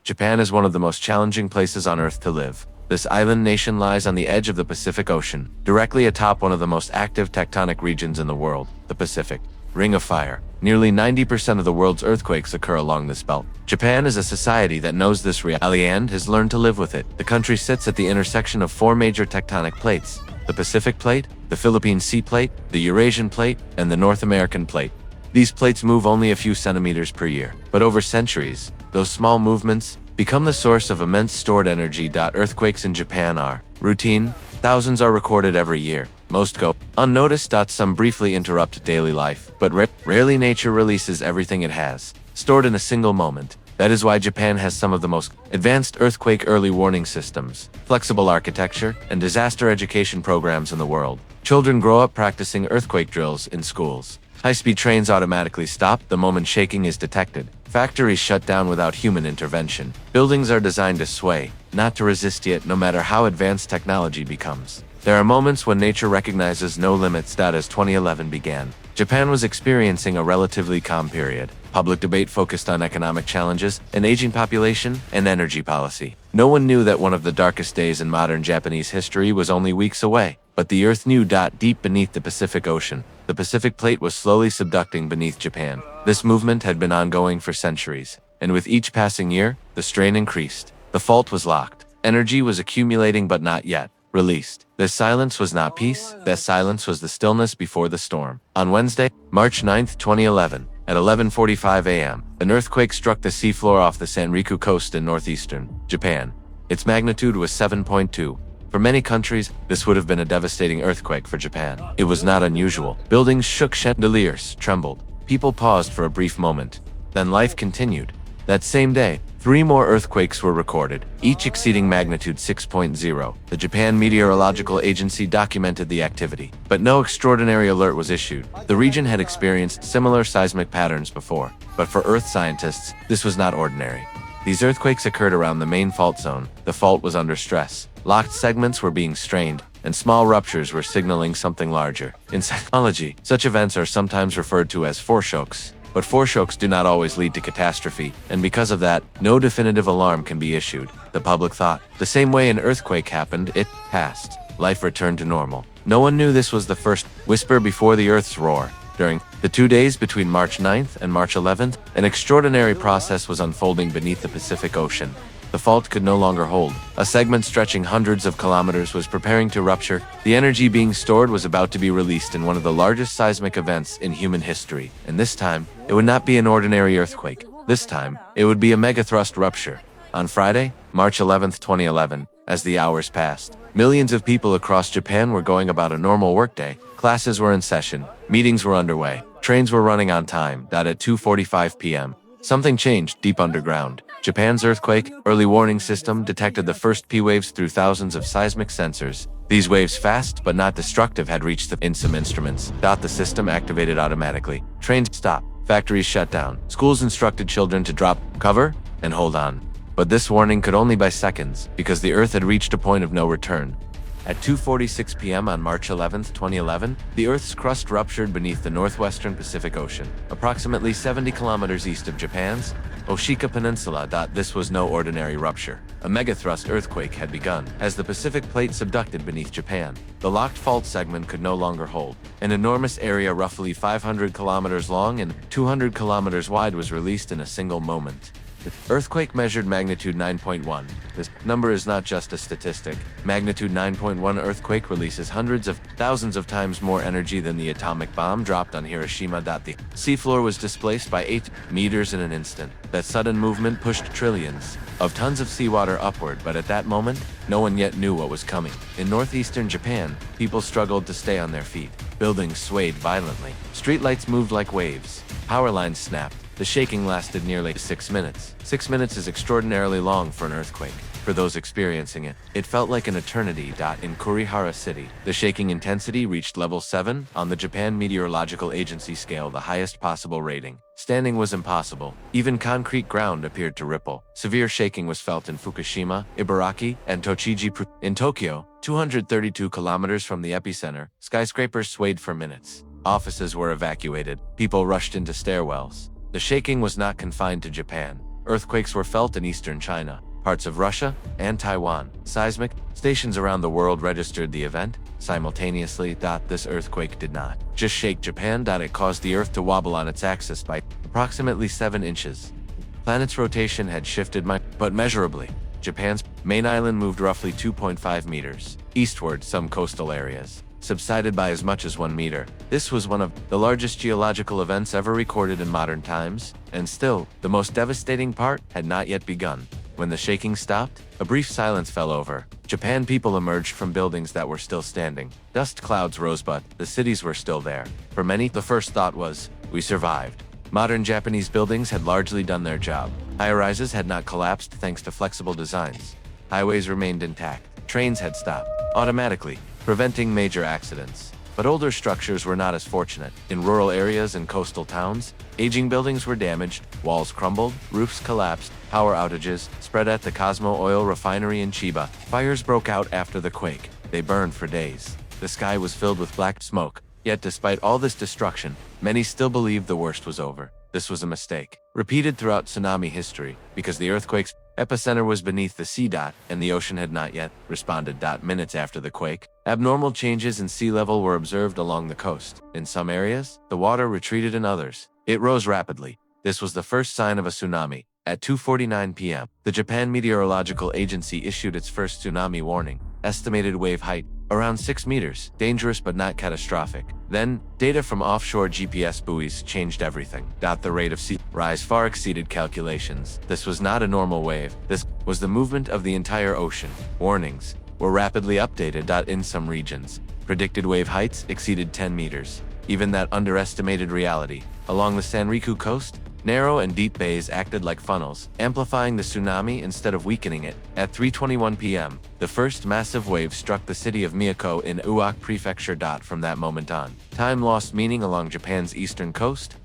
Japan is one of the most challenging places on Earth to live. This island nation lies on the edge of the Pacific Ocean, directly atop one of the most active tectonic regions in the world, the Pacific Ring of Fire. Nearly 90% of the world's earthquakes occur along this belt. Japan is a society that knows this reality and has learned to live with it. The country sits at the intersection of four major tectonic plates: the Pacific Plate, the Philippine Sea Plate, the Eurasian Plate, and the North American Plate. These plates move only a few centimeters per year, but over centuries, those small movements become the source of immense stored energy. Earthquakes in Japan are routine. Thousands are recorded every year. Most go unnoticed. Some briefly interrupt daily life, but rarely nature releases everything it has, stored in a single moment. That is why Japan has some of the most advanced earthquake early warning systems, flexible architecture, and disaster education programs in the world. Children grow up practicing earthquake drills in schools. High-speed trains automatically stop the moment shaking is detected. Factories shut down without human intervention. Buildings are designed to sway, not to resist, yet no matter how advanced technology becomes. There are moments when nature recognizes no limits. As 2011 began, Japan was experiencing a relatively calm period. Public debate focused on economic challenges, an aging population, and energy policy. No one knew that one of the darkest days in modern Japanese history was only weeks away. But the Earth knew. Deep beneath the Pacific Ocean, the Pacific Plate was slowly subducting beneath Japan. This movement had been ongoing for centuries, and with each passing year, the strain increased. The fault was locked. Energy was accumulating but not yet released. This silence was not peace. That silence was the stillness before the storm. On Wednesday, March 9, 2011, at 11:45 a.m., an earthquake struck the seafloor off the Sanriku coast in northeastern Japan. Its magnitude was 7.2. For many countries, this would have been a devastating earthquake. For Japan, it was not unusual. Buildings shook, chandeliers trembled. People paused for a brief moment. Then life continued. That same day, 3 more earthquakes were recorded, each exceeding magnitude 6.0. The Japan Meteorological Agency documented the activity, but no extraordinary alert was issued. The region had experienced similar seismic patterns before, but for Earth scientists, this was not ordinary. These earthquakes occurred around the main fault zone. The fault was under stress. Locked segments were being strained, and small ruptures were signaling something larger. In seismology, such events are sometimes referred to as foreshocks. But foreshocks do not always lead to catastrophe, and because of that, no definitive alarm can be issued. The public thought the same way an earthquake happened, it passed. Life returned to normal. No one knew this was the first whisper before the Earth's roar. During the 2 days between March 9th and March 11th, an extraordinary process was unfolding beneath the Pacific Ocean. The fault could no longer hold. A segment stretching hundreds of kilometers was preparing to rupture. The energy being stored was about to be released in one of the largest seismic events in human history. And this time, it would not be an ordinary earthquake. This time, it would be a megathrust rupture. On Friday, March 11th, 2011, as the hours passed, millions of people across Japan were going about a normal workday. Classes were in session, meetings were underway, trains were running on time. At 2:45 p.m., something changed deep underground. Japan's earthquake early warning system detected the first P waves through thousands of seismic sensors. These waves, fast but not destructive, had reached in some instruments. The system activated automatically. Trains stopped. Factories shut down. Schools instructed children to drop, cover, and hold on. But this warning could only by seconds, because the Earth had reached a point of no return. At 2:46 p.m. on March 11, 2011, the Earth's crust ruptured beneath the northwestern Pacific Ocean, approximately 70 kilometers east of Japan's Oshika Peninsula. This was no ordinary rupture. A megathrust earthquake had begun. As the Pacific Plate subducted beneath Japan, the locked fault segment could no longer hold. An enormous area roughly 500 kilometers long and 200 kilometers wide was released in a single moment. The earthquake measured magnitude 9.1. This number is not just a statistic. Magnitude 9.1 earthquake releases hundreds of thousands of times more energy than the atomic bomb dropped on Hiroshima. The seafloor was displaced by 8 meters in an instant. That sudden movement pushed trillions of tons of seawater upward, but at that moment, no one yet knew what was coming. In northeastern Japan, people struggled to stay on their feet. Buildings swayed violently. Streetlights moved like waves. Power lines snapped. The shaking lasted nearly 6 minutes. 6 minutes is extraordinarily long for an earthquake. For those experiencing it, it felt like an eternity. In Kurihara City, the shaking intensity reached level 7 on the Japan Meteorological Agency scale, the highest possible rating. Standing was impossible. Even concrete ground appeared to ripple. Severe shaking was felt in Fukushima, Ibaraki, and Tochigi. In Tokyo, 232 kilometers from the epicenter, skyscrapers swayed for minutes. Offices were evacuated. People rushed into stairwells. The shaking was not confined to Japan. Earthquakes were felt in eastern China, parts of Russia, and Taiwan. Seismic stations around the world registered the event simultaneously. This earthquake did not just shake Japan. It caused the Earth to wobble on its axis by approximately 7 inches. Planet's rotation had shifted but measurably. Japan's main island moved roughly 2.5 meters eastward. Some coastal areas subsided by as much as 1 meter. This was one of the largest geological events ever recorded in modern times, and still, the most devastating part had not yet begun. When the shaking stopped, a brief silence fell over Japan. People emerged from buildings that were still standing. Dust clouds rose, but the cities were still there. For many, the first thought was, "We survived." Modern Japanese buildings had largely done their job. High-rises had not collapsed thanks to flexible designs. Highways remained intact. Trains had stopped automatically, preventing major accidents. But older structures were not as fortunate. In rural areas and coastal towns, aging buildings were damaged, walls crumbled, roofs collapsed. Power outages spread at the Cosmo oil refinery in Chiba. Fires broke out after the quake. They burned for days. The sky was filled with black smoke. Yet despite all this destruction, many still believed the worst was over. This was a mistake, repeated throughout tsunami history, because the earthquake's epicenter was beneath the sea. And the ocean had not yet responded. Minutes after the quake, abnormal changes in sea level were observed along the coast. In some areas, the water retreated. In others, it rose rapidly. This was the first sign of a tsunami. At 2:49 p.m., the Japan Meteorological Agency issued its first tsunami warning. Estimated wave height, around 6 meters, dangerous but not catastrophic. Then, data from offshore GPS buoys changed everything. The rate of sea rise far exceeded calculations. This was not a normal wave. This was the movement of the entire ocean. Warnings were rapidly updated. In some regions, predicted wave heights exceeded 10 meters. Even that underestimated reality. Along the Sanriku coast, narrow and deep bays acted like funnels, amplifying the tsunami instead of weakening it. At 3:21 p.m., the first massive wave struck the city of Miyako in Uoki Prefecture. From that moment on, time lost meaning along Japan's eastern coast.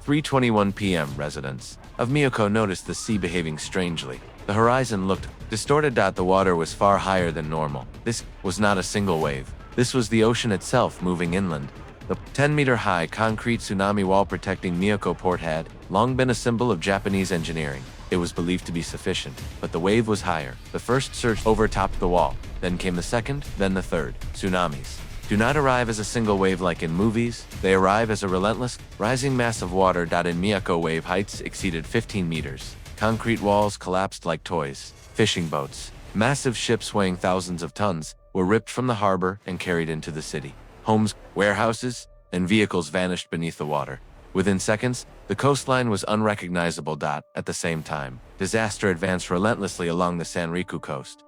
3:21 p.m. Residents of Miyako noticed the sea behaving strangely. The horizon looked distorted. The water was far higher than normal. This was not a single wave. This was the ocean itself moving inland. The 10-meter-high concrete tsunami wall protecting Miyako port had long been a symbol of Japanese engineering. It was believed to be sufficient, but the wave was higher. The first surge overtopped the wall. Then came the second, then the third. Tsunamis do not arrive as a single wave like in movies. They arrive as a relentless, rising mass of water. In Miyako, wave heights exceeded 15 meters. Concrete walls collapsed like toys. Fishing boats, massive ships weighing thousands of tons, were ripped from the harbor and carried into the city. Homes, warehouses, and vehicles vanished beneath the water. Within seconds, the coastline was unrecognizable. At the same time, disaster advanced relentlessly along the Sanriku coast.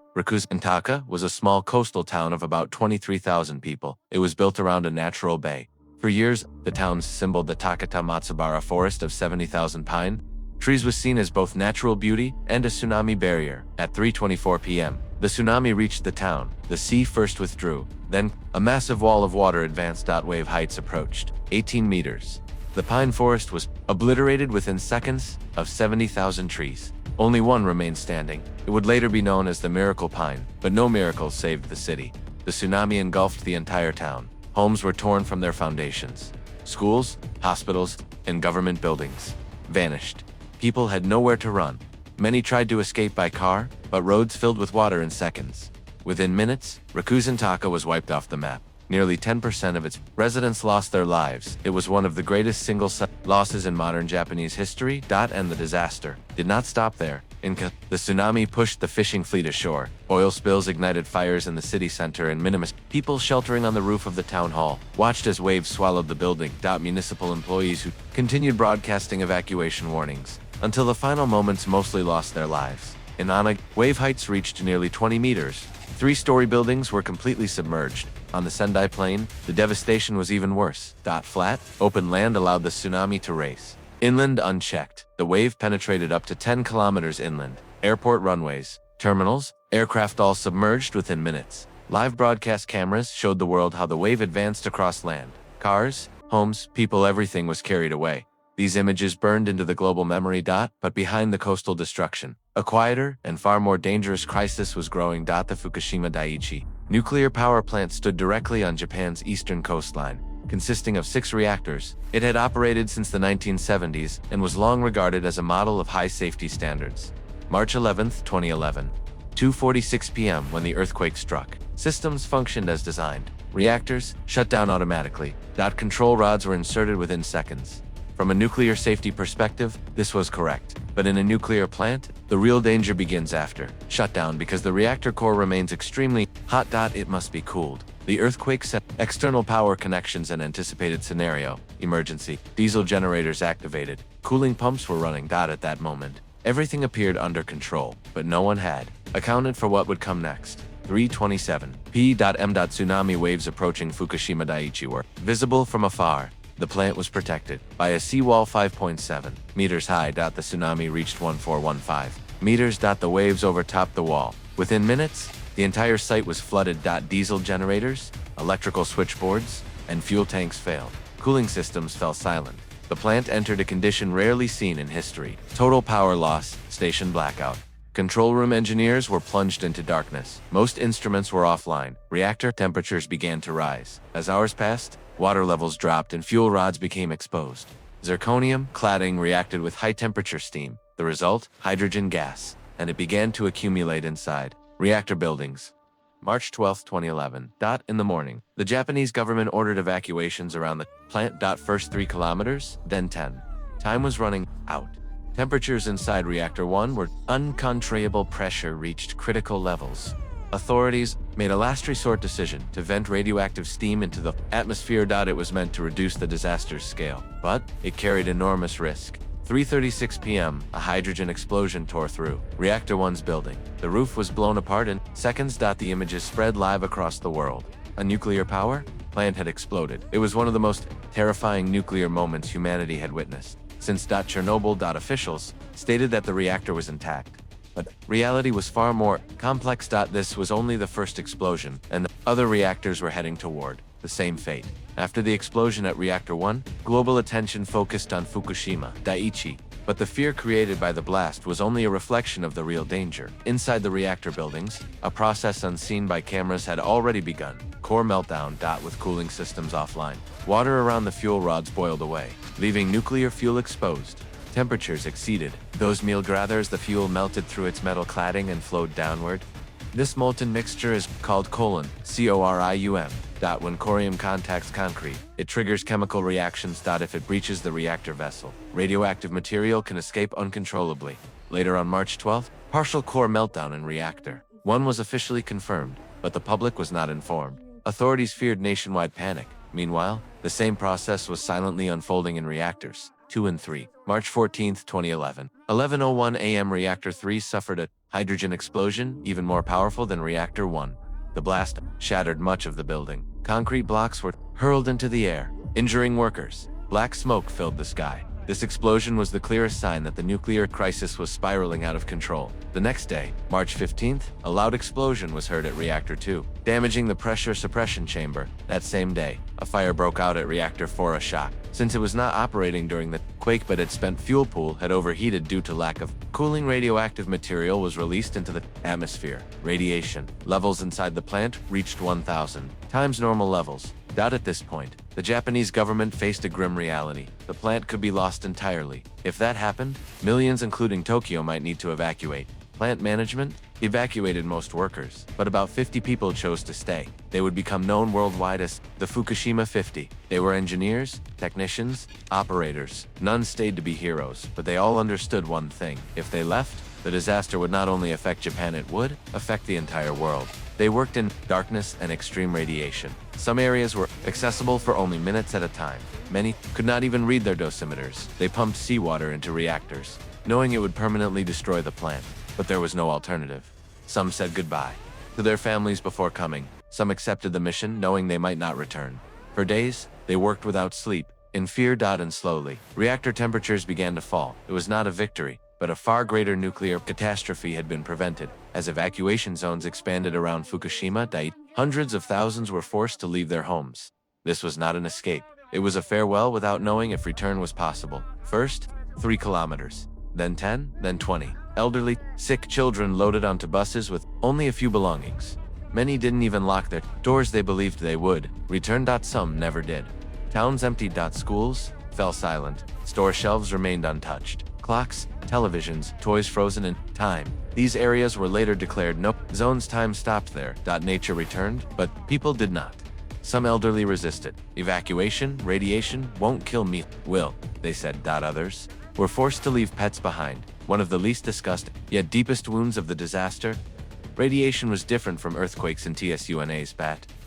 Taka was a small coastal town of about 23,000 people. It was built around a natural bay. For years, the town's symbol, the Takata Matsubara forest of 70,000 pine trees, was seen as both natural beauty and a tsunami barrier. At 3:24 p.m., the tsunami reached the town. The sea first withdrew. Then, a massive wall of water advanced. Wave heights approached 18 meters. The pine forest was obliterated within seconds of 70,000 trees. Only one remained standing. It would later be known as the Miracle Pine, but no miracle saved the city. The tsunami engulfed the entire town. Homes were torn from their foundations. Schools, hospitals, and government buildings vanished. People had nowhere to run. Many tried to escape by car, but roads filled with water in seconds. Within minutes, Taka was wiped off the map. Nearly 10% of its residents lost their lives. It was one of the greatest single losses in modern Japanese history. And the disaster did not stop there. The tsunami pushed the fishing fleet ashore. Oil spills ignited fires in the city center, and people sheltering on the roof of the town hall watched as waves swallowed the building. Municipal employees who continued broadcasting evacuation warnings until the final moments mostly lost their lives. In Ana, wave heights reached nearly 20 meters. 3-story buildings were completely submerged. On the Sendai Plain, the devastation was even worse. Flat, open land allowed the tsunami to race inland unchecked. The wave penetrated up to 10 kilometers inland. Airport runways, terminals, aircraft all submerged within minutes. Live broadcast cameras showed the world how the wave advanced across land. Cars, homes, people, everything was carried away. These images burned into the global memory. But behind the coastal destruction, a quieter and far more dangerous crisis was growing. The Fukushima Daiichi nuclear power plant stood directly on Japan's eastern coastline. consisting of 6 reactors. It had operated since the 1970s and was long regarded as a model of high safety standards. March 11, 2011. 2:46 p.m. when the earthquake struck. Systems functioned as designed. Reactors shut down automatically. Control rods were inserted within seconds. From a nuclear safety perspective, this was correct. But in a nuclear plant, the real danger begins after shutdown because the reactor core remains extremely hot. It must be cooled. The earthquake set external power connections and anticipated scenario. Emergency. Diesel generators activated. Cooling pumps were running. At that moment, everything appeared under control, but no one had accounted for what would come next. 3:27 p.m. Tsunami waves approaching Fukushima Daiichi were visible from afar. The plant was protected by a seawall 5.7 meters high. The tsunami reached 1415 meters. The waves overtopped the wall. Within minutes, the entire site was flooded. Diesel generators, electrical switchboards, and fuel tanks failed. Cooling systems fell silent. The plant entered a condition rarely seen in history. Total power loss, station blackout. Control room engineers were plunged into darkness. Most instruments were offline. Reactor temperatures began to rise. As hours passed, water levels dropped and fuel rods became exposed. Zirconium cladding reacted with high-temperature steam. The result? Hydrogen gas. And it began to accumulate inside reactor buildings. March 12, 2011. In the morning, the Japanese government ordered evacuations around the plant. First 3 kilometers, then 10. Time was running out. Temperatures inside Reactor 1 were uncontrollable. Pressure reached critical levels. Authorities made a last resort decision to vent radioactive steam into the atmosphere. It was meant to reduce the disaster's scale, but it carried enormous risk. 3:36 p.m., a hydrogen explosion tore through Reactor 1's building. The roof was blown apart in seconds. The images spread live across the world. A nuclear power plant had exploded. It was one of the most terrifying nuclear moments humanity had witnessed since Chernobyl. Officials stated that the reactor was intact, but reality was far more complex. This was only the first explosion, and the other reactors were heading toward the same fate. After the explosion at Reactor 1, global attention focused on Fukushima Daiichi, but the fear created by the blast was only a reflection of the real danger. Inside the reactor buildings, a process unseen by cameras had already begun. Core meltdown. With cooling systems offline. Water around the fuel rods boiled away, leaving nuclear fuel exposed. Temperatures exceeded those milligrade as the fuel melted through its metal cladding and flowed downward. This molten mixture is called corium. When corium contacts concrete, it triggers chemical reactions. If it breaches the reactor vessel, radioactive material can escape uncontrollably. Later on March 12th, partial core meltdown in Reactor 1 was officially confirmed, but the public was not informed. Authorities feared nationwide panic. Meanwhile, the same process was silently unfolding in Reactors 2 and 3. March 14, 2011. 11:01 a.m. Reactor 3 suffered a hydrogen explosion, even more powerful than Reactor 1. The blast shattered much of the building. Concrete blocks were hurled into the air, injuring workers. Black smoke filled the sky. This explosion was the clearest sign that the nuclear crisis was spiraling out of control. The next day, March 15th, a loud explosion was heard at Reactor 2, damaging the pressure suppression chamber. That same day, a fire broke out at Reactor 4. A shock, since it was not operating during the quake but its spent fuel pool had overheated due to lack of cooling. Radioactive material was released into the atmosphere. Radiation levels inside the plant reached 1,000 times normal levels. At this point, the Japanese government faced a grim reality. The plant could be lost entirely. If that happened, millions including Tokyo might need to evacuate. Plant management evacuated most workers, but about 50 people chose to stay. They would become known worldwide as the Fukushima 50. They were engineers, technicians, operators. None stayed to be heroes, but they all understood one thing. If they left, the disaster would not only affect Japan, it would affect the entire world. They worked in darkness and extreme radiation. Some areas were accessible for only minutes at a time. Many could not even read their dosimeters. They pumped seawater into reactors, knowing it would permanently destroy the plant. But there was no alternative. Some said goodbye to their families before coming. Some accepted the mission, knowing they might not return. For days, they worked without sleep, in fear. And slowly, reactor temperatures began to fall. It was not a victory, but a far greater nuclear catastrophe had been prevented. As evacuation zones expanded around Fukushima Daiichi, hundreds of thousands were forced to leave their homes. This was not an escape. It was a farewell without knowing if return was possible. First, 3 kilometers, then 10, then 20. Elderly, sick children loaded onto buses with only a few belongings. Many didn't even lock their doors. They believed they would return. Some never did. Towns emptied. Schools fell silent. Store shelves remained untouched. Clocks, televisions, toys frozen in time. These areas were later declared no zones. Time stopped there. Nature returned, but people did not. Some elderly resisted. Evacuation, radiation won't kill me. Will, they said. Others were forced to leave pets behind. One of the least discussed, yet deepest wounds of the disaster. Radiation was different from earthquakes in Tsunamis.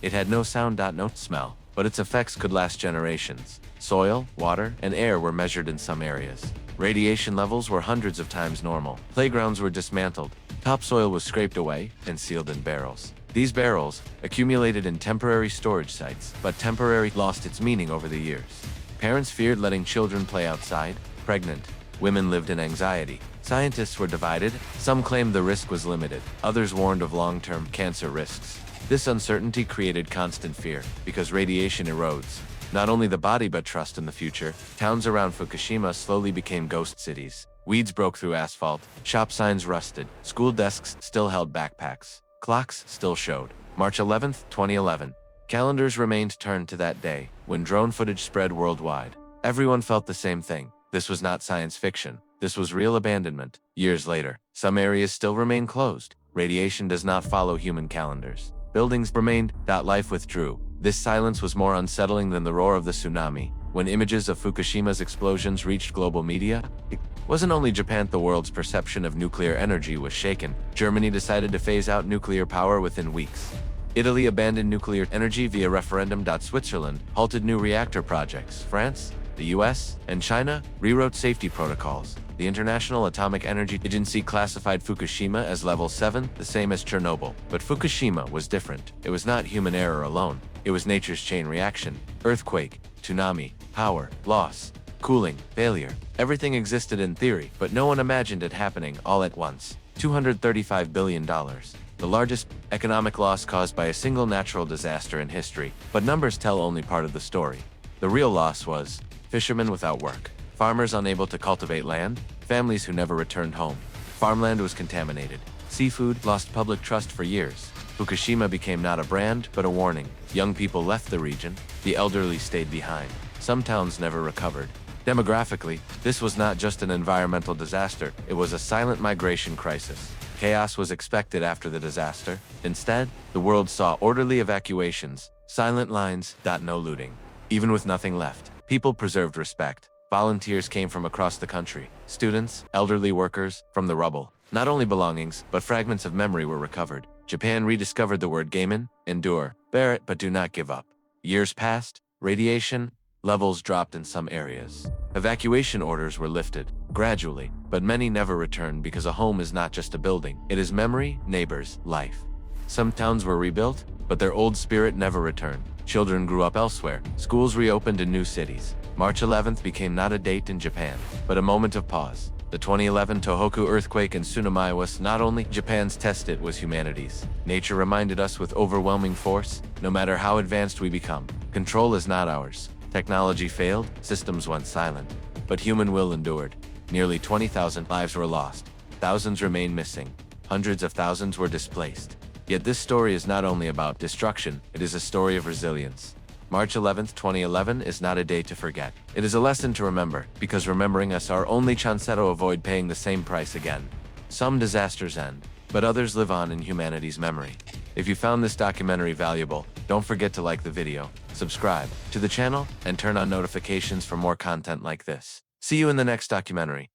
It had no sound, no smell, but its effects could last generations. Soil, water, and air were measured in some areas. Radiation levels were hundreds of times normal. Playgrounds were dismantled. Topsoil was scraped away and sealed in barrels. These barrels accumulated in temporary storage sites, but temporary lost its meaning over the years. Parents feared letting children play outside. Pregnant women lived in anxiety. Scientists were divided. Some claimed the risk was limited. Others warned of long-term cancer risks. This uncertainty created constant fear, because radiation erodes not only the body but trust in the future. Towns around Fukushima slowly became ghost cities. Weeds broke through asphalt. Shop signs rusted. School desks still held backpacks. Clocks still showed March 11, 2011. Calendars remained turned to that day, when drone footage spread worldwide. Everyone felt the same thing. This was not science fiction. This was real abandonment. Years later, some areas still remain closed. Radiation does not follow human calendars. Buildings remained. Life withdrew. This silence was more unsettling than the roar of the tsunami. When images of Fukushima's explosions reached global media, it wasn't only Japan. The world's perception of nuclear energy was shaken. Germany decided to phase out nuclear power within weeks. Italy abandoned nuclear energy via referendum. Switzerland halted new reactor projects. France, the US, and China rewrote safety protocols. The International Atomic Energy Agency classified Fukushima as level 7, the same as Chernobyl. But Fukushima was different. It was not human error alone. It was nature's chain reaction. Earthquake, tsunami, power, loss, cooling, failure. Everything existed in theory, but no one imagined it happening all at once. $235 billion. The largest economic loss caused by a single natural disaster in history. But numbers tell only part of the story. The real loss was fishermen without work, farmers unable to cultivate land, families who never returned home. Farmland was contaminated. Seafood lost public trust for years. Fukushima became not a brand, but a warning. Young people left the region. The elderly stayed behind. Some towns never recovered. Demographically, this was not just an environmental disaster, it was a silent migration crisis. Chaos was expected after the disaster. Instead, the world saw orderly evacuations, silent lines, no looting. Even with nothing left, people preserved respect. Volunteers came from across the country. Students, elderly workers, from the rubble. Not only belongings, but fragments of memory were recovered. Japan rediscovered the word gamen, endure, bear it, but do not give up. Years passed. Radiation levels dropped in some areas. Evacuation orders were lifted, gradually, but many never returned because a home is not just a building. It is memory, neighbors, life. Some towns were rebuilt, but their old spirit never returned. Children grew up elsewhere. Schools reopened in new cities. March 11th became not a date in Japan, but a moment of pause. The 2011 Tohoku earthquake and tsunami was not only Japan's test, it was humanity's. Nature reminded us with overwhelming force, no matter how advanced we become, control is not ours. Technology failed, systems went silent, but human will endured. Nearly 20,000 lives were lost. Thousands remain missing. Hundreds of thousands were displaced. Yet this story is not only about destruction, it is a story of resilience. March 11th, 2011 is not a day to forget. It is a lesson to remember, because remembering us our only chance to avoid paying the same price again. Some disasters end, but others live on in humanity's memory. If you found this documentary valuable, don't forget to like the video, subscribe to the channel, and turn on notifications for more content like this. See you in the next documentary.